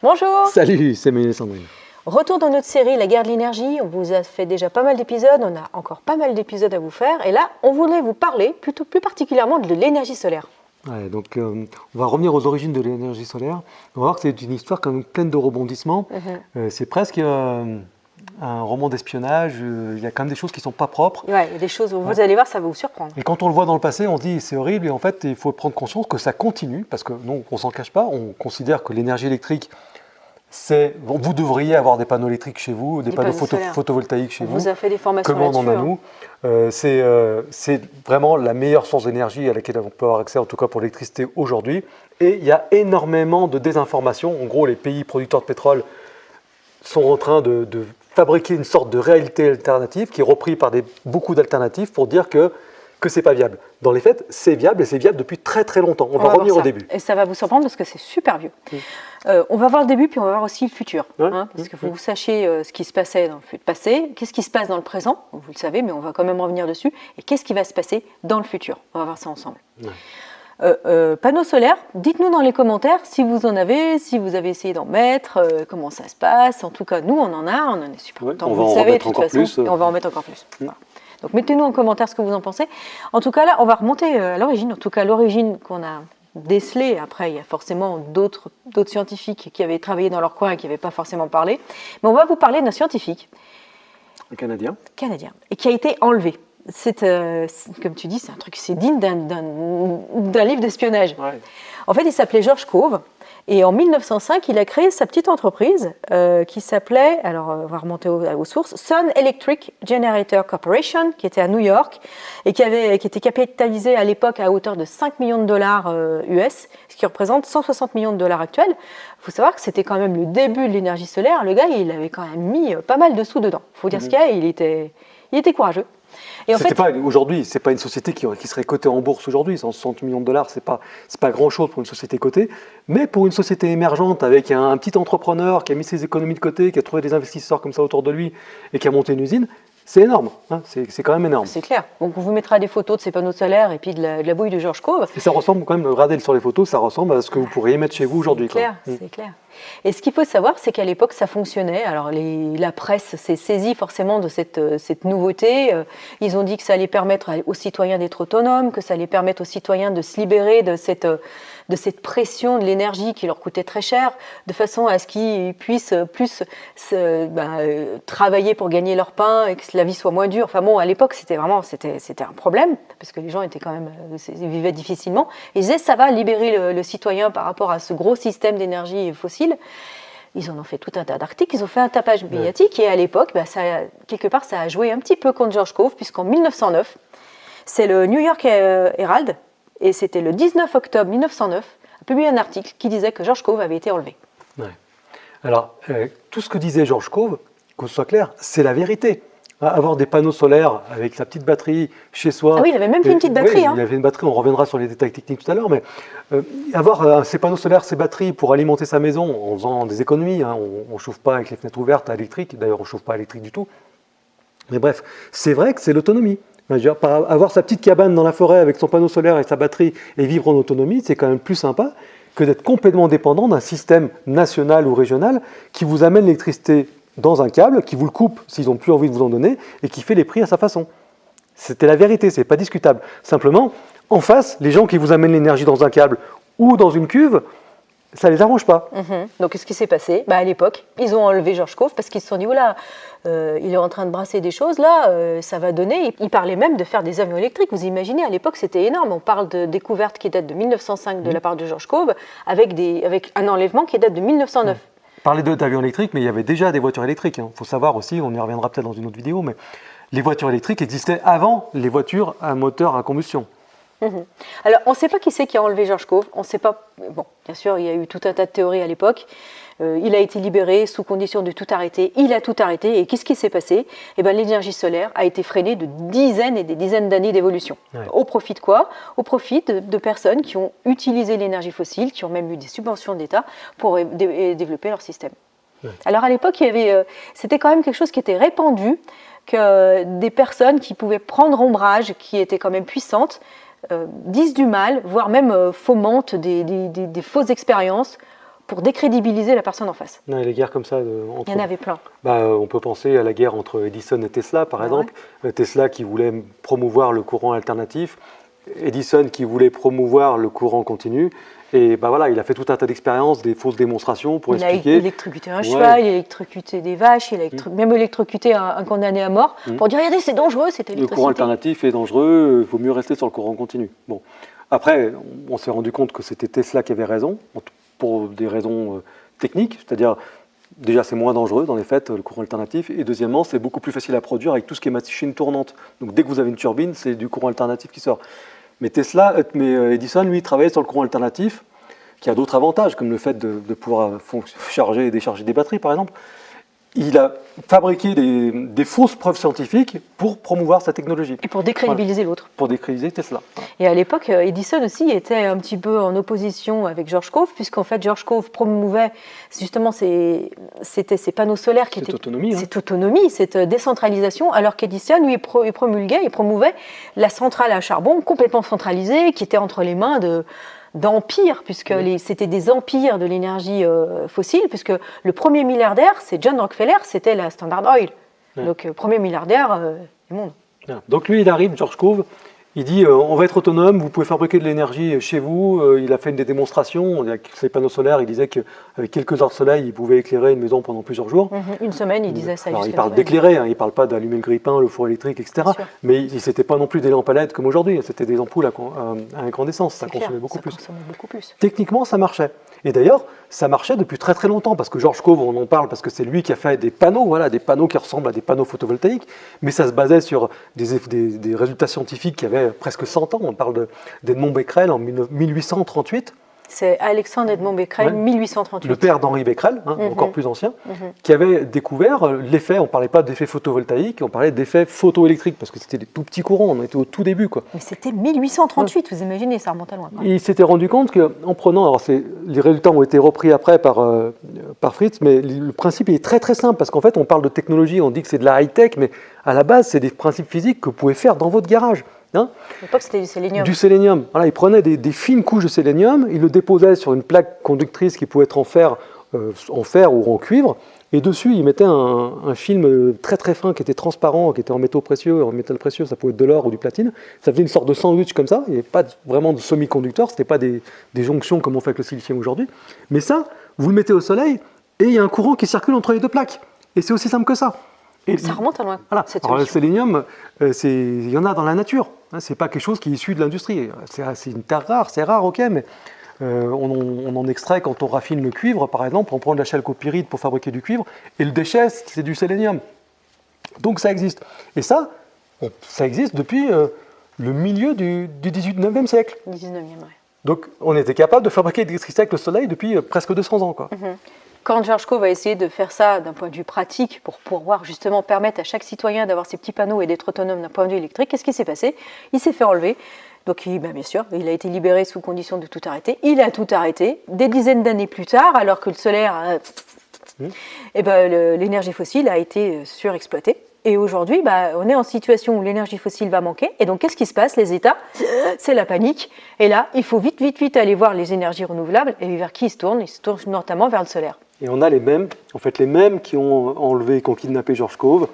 Bonjour. Salut, c'est Emmanuel Sandrine. Retour dans notre série La guerre de l'énergie. On vous a fait déjà pas mal d'épisodes, on a encore pas mal d'épisodes à vous faire. Et là, on voudrait vous parler plus particulièrement de l'énergie solaire. Ouais, donc, on va revenir aux origines de l'énergie solaire. On va voir que c'est une histoire quand même pleine de rebondissements. C'est presque un roman d'espionnage. Il y a quand même des choses qui ne sont pas propres. Ouais, il y a des choses où vous allez voir, ça va vous surprendre. Et quand on le voit dans le passé, on se dit c'est horrible. Et en fait, il faut prendre conscience que ça continue. Parce que non, on ne s'en cache pas. On considère que l'énergie électrique, vous devriez avoir des panneaux électriques chez vous, des panneaux photovoltaïques chez vous. On vous a fait des formations là-dessus. Comment on en a nous C'est vraiment la meilleure source d'énergie à laquelle on peut avoir accès, en tout cas pour l'électricité aujourd'hui. Et il y a énormément de désinformation. En gros, les pays producteurs de pétrole sont en train de fabriquer une sorte de réalité alternative qui est reprise par beaucoup d'alternatives pour dire que ce n'est pas viable. Dans les faits, c'est viable et c'est viable depuis très très longtemps. On va revenir au début. Et ça va vous surprendre parce que c'est super vieux. On va voir le début puis on va voir aussi le futur. Parce que vous sachiez ce qui se passait dans le passé, qu'est-ce qui se passe dans le présent, vous le savez, mais on va quand même revenir dessus, et qu'est-ce qui va se passer dans le futur. On va voir ça ensemble. Panneaux solaires, dites-nous dans les commentaires si vous en avez, si vous avez essayé d'en mettre, comment ça se passe. En tout cas, nous, on en est super contents. Vous le savez, de toute façon, et on va en mettre encore plus. Voilà. Donc mettez-nous en commentaire ce que vous en pensez. En tout cas, là, on va remonter à l'origine. En tout cas, l'origine qu'on a décelée. Après, il y a forcément d'autres scientifiques qui avaient travaillé dans leur coin et qui n'avaient pas forcément parlé. Mais on va vous parler d'un scientifique. Canadien, et qui a été enlevé. Comme tu dis, c'est un truc, c'est digne d'un livre d'espionnage. Ouais. En fait, il s'appelait George Cove. Et en 1905, il a créé sa petite entreprise qui s'appelait, alors on va remonter aux sources, Sun Electric Generator Corporation, qui était à New York et qui était capitalisée à l'époque à hauteur de 5 millions de dollars US, ce qui représente 160 millions de dollars actuels. Il faut savoir que c'était quand même le début de l'énergie solaire. Le gars, il avait quand même mis pas mal de sous dedans. Il faut dire ce qu'il y a, il était courageux. Et aujourd'hui, ce n'est pas une société qui serait cotée en bourse aujourd'hui. 160 millions de dollars, ce n'est pas grand-chose pour une société cotée. Mais pour une société émergente, avec un petit entrepreneur qui a mis ses économies de côté, qui a trouvé des investisseurs comme ça autour de lui et qui a monté une usine, c'est énorme. C'est quand même énorme. C'est clair. Donc on vous mettra des photos de ces panneaux solaires et puis de la bouille de George Cove. Et ça ressemble quand même, regardez sur les photos, ça ressemble à ce que vous pourriez mettre chez vous aujourd'hui. C'est clair. Et ce qu'il faut savoir, c'est qu'à l'époque, ça fonctionnait. Alors, la presse s'est saisie forcément de cette nouveauté. Ils ont dit que ça allait permettre aux citoyens d'être autonomes, que ça allait permettre aux citoyens de se libérer de cette pression de l'énergie qui leur coûtait très cher, de façon à ce qu'ils puissent plus travailler pour gagner leur pain et que la vie soit moins dure. Enfin bon, à l'époque, c'était un problème, parce que les gens vivaient difficilement. Ils disaient, ça va libérer le citoyen par rapport à ce gros système d'énergie fossile. Ils en ont fait tout un tas d'articles, ils ont fait un tapage médiatique, et à l'époque, quelque part, ça a joué un petit peu contre George Cove, puisqu'en 1909, c'est le New York Herald, et c'était le 19 octobre 1909, a publié un article qui disait que George Cove avait été enlevé. Ouais. Alors, tout ce que disait George Cove, que ce soit clair, c'est la vérité. Avoir des panneaux solaires avec sa petite batterie chez soi. Ah oui, il avait même fait une petite batterie. Il avait une batterie, on reviendra sur les détails techniques tout à l'heure, mais avoir ces panneaux solaires, ces batteries pour alimenter sa maison en faisant des économies, on ne chauffe pas avec les fenêtres ouvertes à électrique, d'ailleurs on ne chauffe pas à électrique du tout. Mais bref, c'est vrai que c'est l'autonomie. Avoir sa petite cabane dans la forêt avec son panneau solaire et sa batterie et vivre en autonomie, c'est quand même plus sympa que d'être complètement dépendant d'un système national ou régional qui vous amène l'électricité dans un câble, qui vous le coupe s'ils n'ont plus envie de vous en donner et qui fait les prix à sa façon. C'était la vérité, c'est pas discutable. Simplement, en face, les gens qui vous amènent l'énergie dans un câble ou dans une cuve, ça les arrange pas. Donc, qu'est-ce qui s'est passé ? À l'époque, ils ont enlevé George Cove parce qu'ils se sont dit, oula, il est en train de brasser des choses, là, ça va donner. Ils parlaient même de faire des avions électriques. Vous imaginez, à l'époque, c'était énorme. On parle de découvertes qui datent de 1905 de la part de George Cove, avec un enlèvement qui date de 1909. Parler d'avions électriques, mais il y avait déjà des voitures électriques. Il faut savoir aussi, on y reviendra peut-être dans une autre vidéo, mais les voitures électriques existaient avant les voitures à moteur à combustion. Alors, on ne sait pas qui c'est qui a enlevé George Cove. On ne sait pas. Bon, bien sûr, il y a eu tout un tas de théories à l'époque. Il a été libéré sous condition de tout arrêter. Il a tout arrêté. Et qu'est-ce qui s'est passé ? L'énergie solaire a été freinée de dizaines et des dizaines d'années d'évolution. Ouais. Au profit de quoi ? Au profit de personnes qui ont utilisé l'énergie fossile, qui ont même eu des subventions d'État pour développer leur système. Ouais. Alors, à l'époque, c'était quand même quelque chose qui était répandu, que des personnes qui pouvaient prendre ombrage, qui étaient quand même puissantes, disent du mal, voire même fomentent des fausses expériences pour décrédibiliser la personne en face. Non, les guerres comme ça. Il y en avait plein. On peut penser à la guerre entre Edison et Tesla, par exemple. Tesla qui voulait promouvoir le courant alternatif, Edison qui voulait promouvoir le courant continu. Et il a fait tout un tas d'expériences, des fausses démonstrations pour expliquer. Il a électrocuté un cheval, il a électrocuté des vaches, il a même électrocuté un condamné à mort pour dire regardez, c'est dangereux, cette électricité. Le courant alternatif est dangereux, il vaut mieux rester sur le courant continu. Bon. Après, on s'est rendu compte que c'était Tesla qui avait raison, pour des raisons techniques, c'est-à-dire déjà c'est moins dangereux dans les faits, le courant alternatif, et deuxièmement c'est beaucoup plus facile à produire avec tout ce qui est machine tournante. Donc dès que vous avez une turbine, c'est du courant alternatif qui sort. Mais Edison, lui, travaillait sur le courant alternatif, qui a d'autres avantages, comme le fait de pouvoir charger et décharger des batteries, par exemple. Il a fabriqué des fausses preuves scientifiques pour promouvoir sa technologie. Et pour décrédibiliser l'autre. Pour décrédibiliser Tesla. Et à l'époque, Edison aussi était un petit peu en opposition avec George Cove, puisqu'en fait, George Cove promouvait justement ces panneaux solaires qui étaient... Cette autonomie, cette décentralisation, alors qu'Edison, lui, il promouvait la centrale à charbon complètement centralisée, qui était entre les mains d'empires, puisque c'était des empires de l'énergie fossile, puisque le premier milliardaire, c'est John Rockefeller, c'était la Standard Oil. Donc, premier milliardaire du monde. Donc lui, il arrive, George Cove, il dit on va être autonome, vous pouvez fabriquer de l'énergie chez vous. Il a fait des démonstrations, avec ses panneaux solaires, il disait qu'avec quelques heures de soleil, il pouvait éclairer une maison pendant plusieurs jours. Une semaine, il disait ça. Alors il parle d'éclairer, il ne parle pas d'allumer le grille-pain, le four électrique, etc. Mais ce n'était pas non plus des lampes à LED comme aujourd'hui, c'était des ampoules à incandescence, ça consommait beaucoup plus. Techniquement, ça marchait. Et d'ailleurs, ça marchait depuis très très longtemps, parce que George Cove, on en parle parce que c'est lui qui a fait des panneaux, des panneaux qui ressemblent à des panneaux photovoltaïques, mais ça se basait sur des résultats scientifiques qui avaient presque 100 ans. On parle d'Edmond Becquerel en 1838. C'est Alexandre Edmond Becquerel, 1838. Le père d'Henri Becquerel, encore plus ancien, qui avait découvert l'effet, on ne parlait pas d'effet photovoltaïque, on parlait d'effet photoélectrique, parce que c'était des tout petits courants, on était au tout début. Mais c'était 1838, vous imaginez, ça remonte à loin. Il s'était rendu compte qu'en prenant, alors les résultats ont été repris après par Fritz, mais le principe est très très simple, parce qu'en fait on parle de technologie, on dit que c'est de la high-tech, mais à la base c'est des principes physiques que vous pouvez faire dans votre garage. À l'époque, c'était du sélénium. Du sélénium. Il prenait des fines couches de sélénium, il le déposait sur une plaque conductrice qui pouvait être en fer ou en cuivre, et dessus, il mettait un film très très fin qui était transparent, qui était en métaux précieux. En métal précieux, ça pouvait être de l'or ou du platine. Ça faisait une sorte de sandwich comme ça. Il n'y avait pas vraiment de semi-conducteur, ce n'était pas des jonctions comme on fait avec le silicium aujourd'hui. Mais ça, vous le mettez au soleil, et il y a un courant qui circule entre les deux plaques. Et c'est aussi simple que ça. Et ça remonte à loin. Voilà. Alors, le sélénium, il y en a dans la nature. Ce n'est pas quelque chose qui est issu de l'industrie. C'est une terre rare, c'est rare, ok, mais on en extrait quand on raffine le cuivre, par exemple. On prend de la chalcopyrite pour fabriquer du cuivre, et le déchet, c'est du sélénium. Donc ça existe. Et ça existe depuis le milieu du 19e siècle. 19e, oui. Donc on était capable de fabriquer de l'électricité avec le soleil depuis presque 200 ans. Quand George Cove a essayé de faire ça d'un point de vue pratique pour pouvoir justement permettre à chaque citoyen d'avoir ses petits panneaux et d'être autonome d'un point de vue électrique, qu'est-ce qui s'est passé? Il s'est fait enlever. Donc bien sûr, il a été libéré sous condition de tout arrêter. Il a tout arrêté. Des dizaines d'années plus tard, alors que le solaire, l'énergie fossile a été surexploitée. Et aujourd'hui, on est en situation où l'énergie fossile va manquer. Et donc, qu'est-ce qui se passe? Les États, c'est la panique. Et là, il faut vite aller voir les énergies renouvelables. Et vers qui ils se tournent? Ils se tournent notamment vers le solaire. Et on a les mêmes qui ont enlevé, qui ont kidnappé George Cove,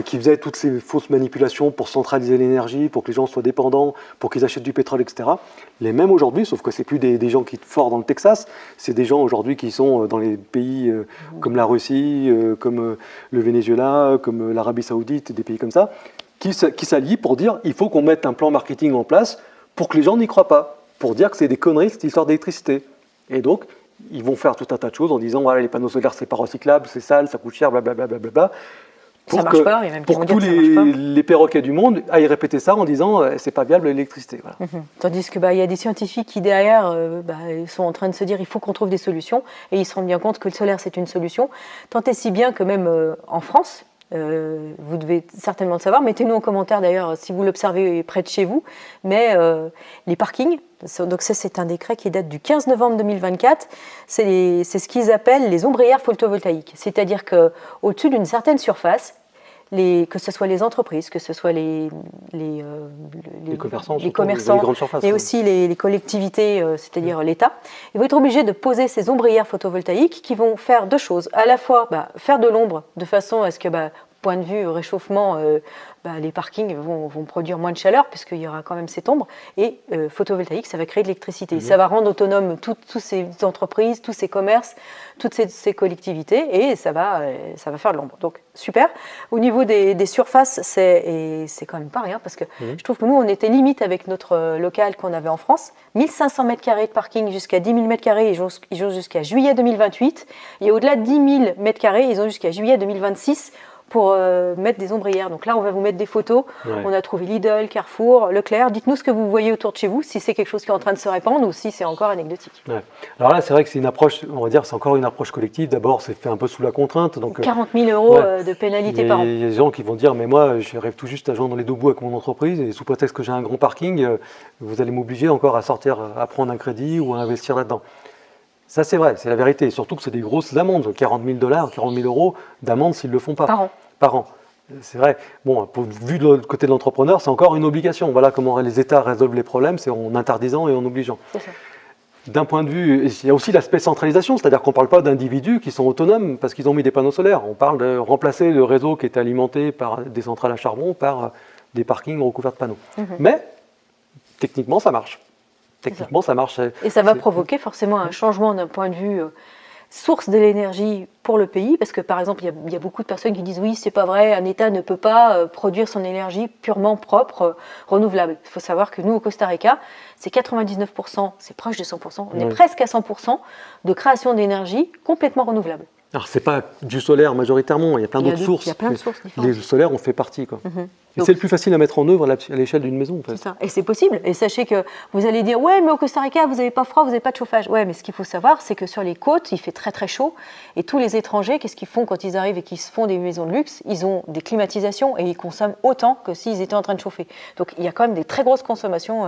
qui faisaient toutes ces fausses manipulations pour centraliser l'énergie, pour que les gens soient dépendants, pour qu'ils achètent du pétrole, etc. Les mêmes aujourd'hui, sauf que ce n'est plus des gens qui sont forts dans le Texas, c'est des gens aujourd'hui qui sont dans les pays comme la Russie, comme le Venezuela, comme l'Arabie Saoudite, des pays comme ça, qui s'allient pour dire il faut qu'on mette un plan marketing en place pour que les gens n'y croient pas, pour dire que c'est des conneries cette histoire d'électricité. Et donc, ils vont faire tout un tas de choses en disant voilà, les panneaux solaires, c'est pas recyclable, c'est sale, ça coûte cher, blablabla. Ça marche pas, et même pour que tous les perroquets du monde aillent répéter ça en disant c'est pas viable l'électricité. Voilà. Tandis que y a des scientifiques qui derrière sont en train de se dire il faut qu'on trouve des solutions, et ils se rendent bien compte que le solaire c'est une solution. Tant et si bien que même en France, vous devez certainement le savoir, mettez-nous en commentaire d'ailleurs si vous l'observez près de chez vous, mais les parkings, donc ça c'est un décret qui date du 15 novembre 2024, c'est ce qu'ils appellent les ombrières photovoltaïques, c'est-à-dire qu'au-dessus d'une certaine surface, que ce soit les entreprises, que ce soit les commerçants, les commerçants, les grandes surfaces, mais aussi les collectivités, c'est-à-dire l'État, ils vont être obligés de poser ces ombrières photovoltaïques qui vont faire deux choses. À la fois faire de l'ombre de façon à ce que, point de vue réchauffement, les parkings vont produire moins de chaleur puisqu'il y aura quand même cette ombre. Et photovoltaïque, ça va créer de l'électricité. Ça va rendre autonome toutes ces entreprises, tous ces commerces, toutes ces collectivités et ça va faire de l'ombre. Donc super. Au niveau des surfaces, c'est quand même pas rien parce que je trouve que nous, on était limite avec notre local qu'on avait en France. 1500 m² de parking jusqu'à 10 000 m², ils ont jusqu'à juillet 2028. Et au-delà de 10 000 m², ils ont jusqu'à juillet 2026 pour mettre des ombrières. Donc là, on va vous mettre des photos. Ouais. On a trouvé Lidl, Carrefour, Leclerc. Dites-nous ce que vous voyez autour de chez vous, si c'est quelque chose qui est en train de se répandre ou si c'est encore anecdotique. Ouais. Alors là, c'est vrai que c'est une approche, on va dire, c'est encore une approche collective. D'abord, c'est fait un peu sous la contrainte. Donc 40 000 euros de pénalité par an. Il y a des gens qui vont dire, mais moi, je rêve tout juste à joindre les deux bouts avec mon entreprise et sous prétexte que j'ai un grand parking, vous allez m'obliger encore à sortir, à prendre un crédit ou à investir là-dedans. Ça, c'est vrai, c'est la vérité. Surtout que c'est des grosses amendes, 40 000 $, 40 000 euros d'amende s'ils ne le font pas. Par an. C'est vrai. Bon, vu de l'autre côté de l'entrepreneur, c'est encore une obligation. Voilà comment les États résolvent les problèmes, c'est en interdisant et en obligeant. D'un point de vue, il y a aussi l'aspect centralisation, c'est-à-dire qu'on ne parle pas d'individus qui sont autonomes parce qu'ils ont mis des panneaux solaires. On parle de remplacer le réseau qui est alimenté par des centrales à charbon par des parkings recouverts de panneaux. Mais, techniquement, ça marche. Techniquement, ça marche. Et ça va provoquer forcément un changement d'un point de vue source de l'énergie pour le pays, parce que par exemple, il y a beaucoup de personnes qui disent oui, c'est pas vrai, un État ne peut pas produire son énergie purement propre, renouvelable. Il faut savoir que nous, au Costa Rica, c'est 99%, c'est proche de 100%, on est presque à 100% de création d'énergie complètement renouvelable. Alors, ce n'est pas du solaire majoritairement, il y a plein d'autres sources. Il y a plein de sources différentes. Les solaires, on fait partie. Et c'est le plus facile à mettre en œuvre à l'échelle d'une maison. En fait. C'est ça. Et c'est possible. Et sachez que vous allez dire, ouais, mais au Costa Rica, vous n'avez pas froid, vous n'avez pas de chauffage. Ouais, mais ce qu'il faut savoir, c'est que sur les côtes, il fait très très chaud. Et tous les étrangers, qu'est-ce qu'ils font quand ils arrivent et qu'ils se font des maisons de luxe? Ils ont des climatisations et ils consomment autant que s'ils étaient en train de chauffer. Donc il y a quand même des très grosses consommations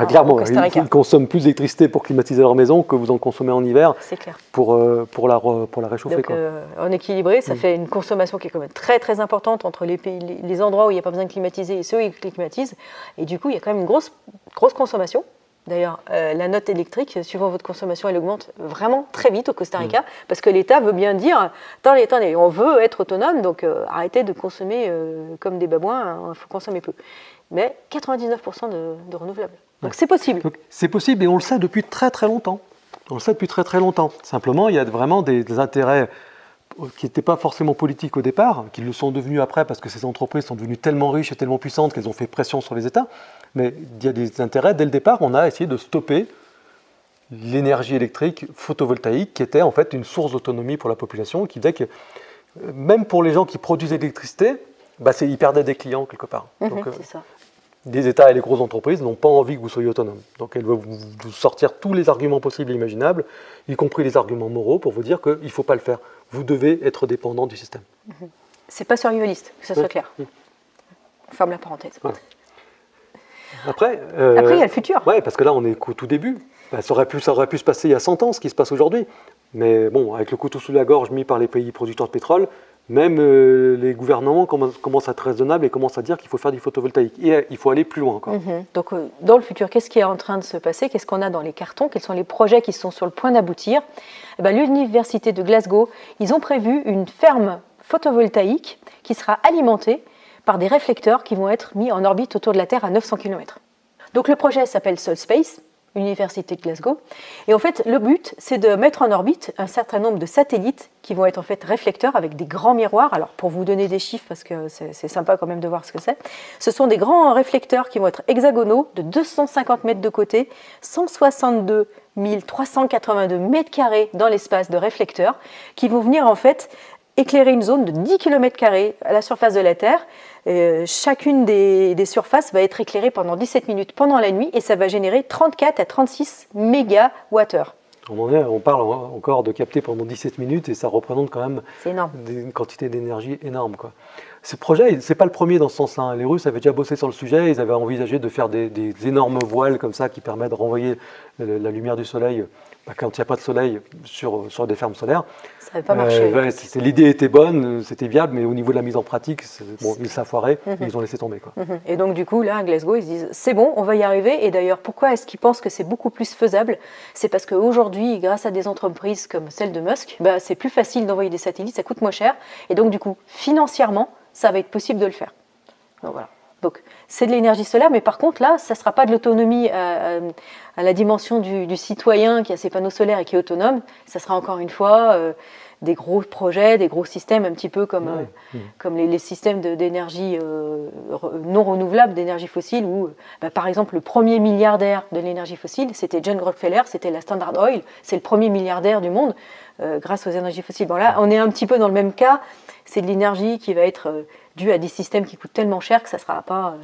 clairement, au Costa Rica. Ils consomment plus d'électricité pour climatiser leur maison que vous en consommez en hiver. C'est clair. Pour la réchauffer. Donc, en équilibré, ça fait une consommation qui est quand même très très importante entre les endroits où il n'y a pas besoin de climatiser et ceux qui climatisent. Et du coup, il y a quand même une grosse consommation. D'ailleurs, la note électrique, suivant votre consommation, elle augmente vraiment très vite au Costa Rica, parce que l'État veut bien dire, attendez, on veut être autonome, donc arrêtez de consommer comme des babouins, il faut consommer peu. Mais 99% de renouvelables. Donc c'est possible. C'est possible et on le sait depuis très très longtemps. On le sait depuis très très longtemps. Simplement, il y a vraiment des intérêts qui n'étaient pas forcément politiques au départ, qui le sont devenus après parce que ces entreprises sont devenues tellement riches et tellement puissantes qu'elles ont fait pression sur les États. Mais il y a des intérêts. Dès le départ, on a essayé de stopper l'énergie électrique photovoltaïque qui était en fait une source d'autonomie pour la population, qui faisait que même pour les gens qui produisaient de l'électricité, ils perdaient des clients quelque part. Donc, c'est ça. Les États et les grosses entreprises n'ont pas envie que vous soyez autonome. Donc elles veulent vous sortir tous les arguments possibles et imaginables, y compris les arguments moraux, pour vous dire qu'il ne faut pas le faire. Vous devez être dépendant du système. C'est pas survivaliste, que ça soit clair. On ferme la parenthèse. Ouais. Après, il y a le futur. Oui, parce que là, on est qu'au tout début. Ça aurait pu se passer il y a 100 ans, ce qui se passe aujourd'hui. Mais bon, avec le couteau sous la gorge mis par les pays producteurs de pétrole, même les gouvernements commencent à être raisonnables et commencent à dire qu'il faut faire du photovoltaïque. Et il faut aller plus loin encore. Donc, dans le futur, qu'est-ce qui est en train de se passer? Qu'est-ce qu'on a dans les cartons? Quels sont les projets qui sont sur le point d'aboutir? L'Université de Glasgow, ils ont prévu une ferme photovoltaïque qui sera alimentée par des réflecteurs qui vont être mis en orbite autour de la Terre à 900 km. Donc le projet s'appelle SolSpace, Université de Glasgow. Et en fait, le but, c'est de mettre en orbite un certain nombre de satellites qui vont être en fait réflecteurs avec des grands miroirs. Alors, pour vous donner des chiffres, parce que c'est sympa quand même de voir ce que c'est, ce sont des grands réflecteurs qui vont être hexagonaux de 250 mètres de côté, 162 382 mètres carrés dans l'espace de réflecteurs, qui vont venir en fait éclairer une zone de 10 km² à la surface de la Terre. Chacune des surfaces va être éclairée pendant 17 minutes pendant la nuit et ça va générer 34 à 36 mégawattheures. On parle encore de capter pendant 17 minutes et ça représente quand même une quantité d'énergie énorme. Ce projet, ce n'est pas le premier dans ce sens-là. Les Russes avaient déjà bossé sur le sujet, ils avaient envisagé de faire des énormes voiles comme ça qui permettent de renvoyer la lumière du soleil Quand il n'y a pas de soleil sur des fermes solaires, Ça n'avait pas marché. ouais, l'idée était bonne, c'était viable, mais au niveau de la mise en pratique, ils s'est foiré, ils ont laissé tomber. Quoi. Et donc du coup, là, à Glasgow, ils se disent, c'est bon, on va y arriver. Et d'ailleurs, pourquoi est-ce qu'ils pensent que c'est beaucoup plus faisable? C'est parce qu'aujourd'hui, grâce à des entreprises comme celle de Musk, c'est plus facile d'envoyer des satellites, ça coûte moins cher. Et donc du coup, financièrement, ça va être possible de le faire. Donc voilà. Donc, c'est de l'énergie solaire, mais par contre, là, ça ne sera pas de l'autonomie à la dimension du citoyen qui a ses panneaux solaires et qui est autonome. Ça sera encore une fois des gros projets, des gros systèmes, un petit peu comme les systèmes d'énergie non renouvelable, d'énergie fossile, où, par exemple, le premier milliardaire de l'énergie fossile, c'était John Rockefeller, c'était la Standard Oil, c'est le premier milliardaire du monde grâce aux énergies fossiles. Bon, là, on est un petit peu dans le même cas, c'est de l'énergie qui va être dû à des systèmes qui coûtent tellement cher que ça ne sera pas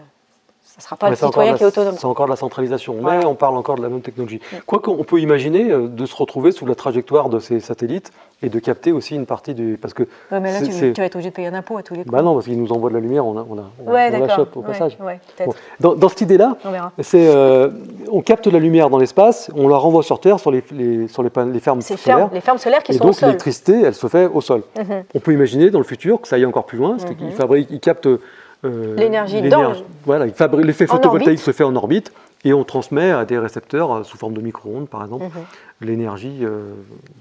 le citoyen qui est autonome. C'est encore de la centralisation, mais on parle encore de la même technologie. Quoique, on peut imaginer de se retrouver sous la trajectoire de ces satellites et de capter aussi une partie du... Parce que mais là, tu vas être obligé de payer un impôt à tous les coups. Non, parce qu'ils nous envoient de la lumière, on la chope au passage. Bon. Dans cette idée-là, on capte la lumière dans l'espace, on la renvoie sur Terre, sur les fermes solaires. Les fermes solaires qui et sont au sol. Et donc l'électricité, elle se fait au sol. On peut imaginer dans le futur que ça aille encore plus loin, ils captent l'énergie voilà, l'effet photovoltaïque se fait en orbite et on transmet à des récepteurs sous forme de micro-ondes, par exemple, l'énergie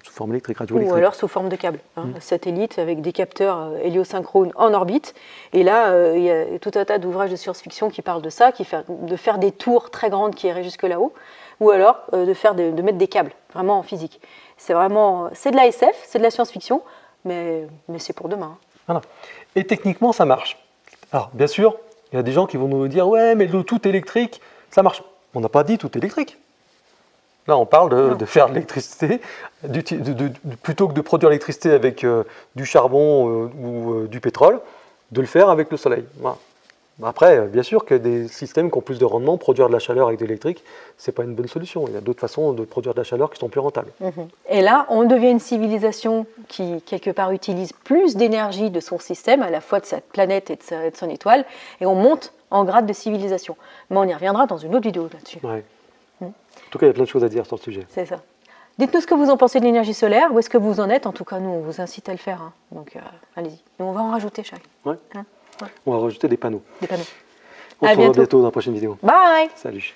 sous forme électrique, radioélectrique. Ou alors sous forme de câble, satellite avec des capteurs héliosynchrones en orbite. Et là, il y a tout un tas d'ouvrages de science-fiction qui parlent de ça, de faire des tours très grandes qui iraient jusque là-haut, ou alors de mettre des câbles, vraiment en physique. C'est de la SF, c'est de la science-fiction, mais c'est pour demain. Voilà. Et techniquement, ça marche. Alors, bien sûr, il y a des gens qui vont nous dire « Ouais, mais le tout électrique, ça marche. » On n'a pas dit tout électrique. Là, on parle de faire de l'électricité, plutôt que de produire l'électricité avec du charbon ou du pétrole, de le faire avec le soleil. Voilà. Après, bien sûr qu'il y a des systèmes qui ont plus de rendement, produire de la chaleur avec de l'électrique, ce n'est pas une bonne solution. Il y a d'autres façons de produire de la chaleur qui sont plus rentables. Et là, on devient une civilisation qui, quelque part, utilise plus d'énergie de son système, à la fois de sa planète et de son étoile, et on monte en grade de civilisation. Mais on y reviendra dans une autre vidéo là-dessus. Ouais. En tout cas, il y a plein de choses à dire sur le sujet. C'est ça. Dites-nous ce que vous en pensez de l'énergie solaire, où est-ce que vous en êtes. En tout cas, nous, on vous incite à le faire. Donc, allez-y. Nous, on va en rajouter, Charles. Ouais. On va rajouter des panneaux. Des panneaux. On se revoit bientôt dans la prochaine vidéo. Bye. Salut.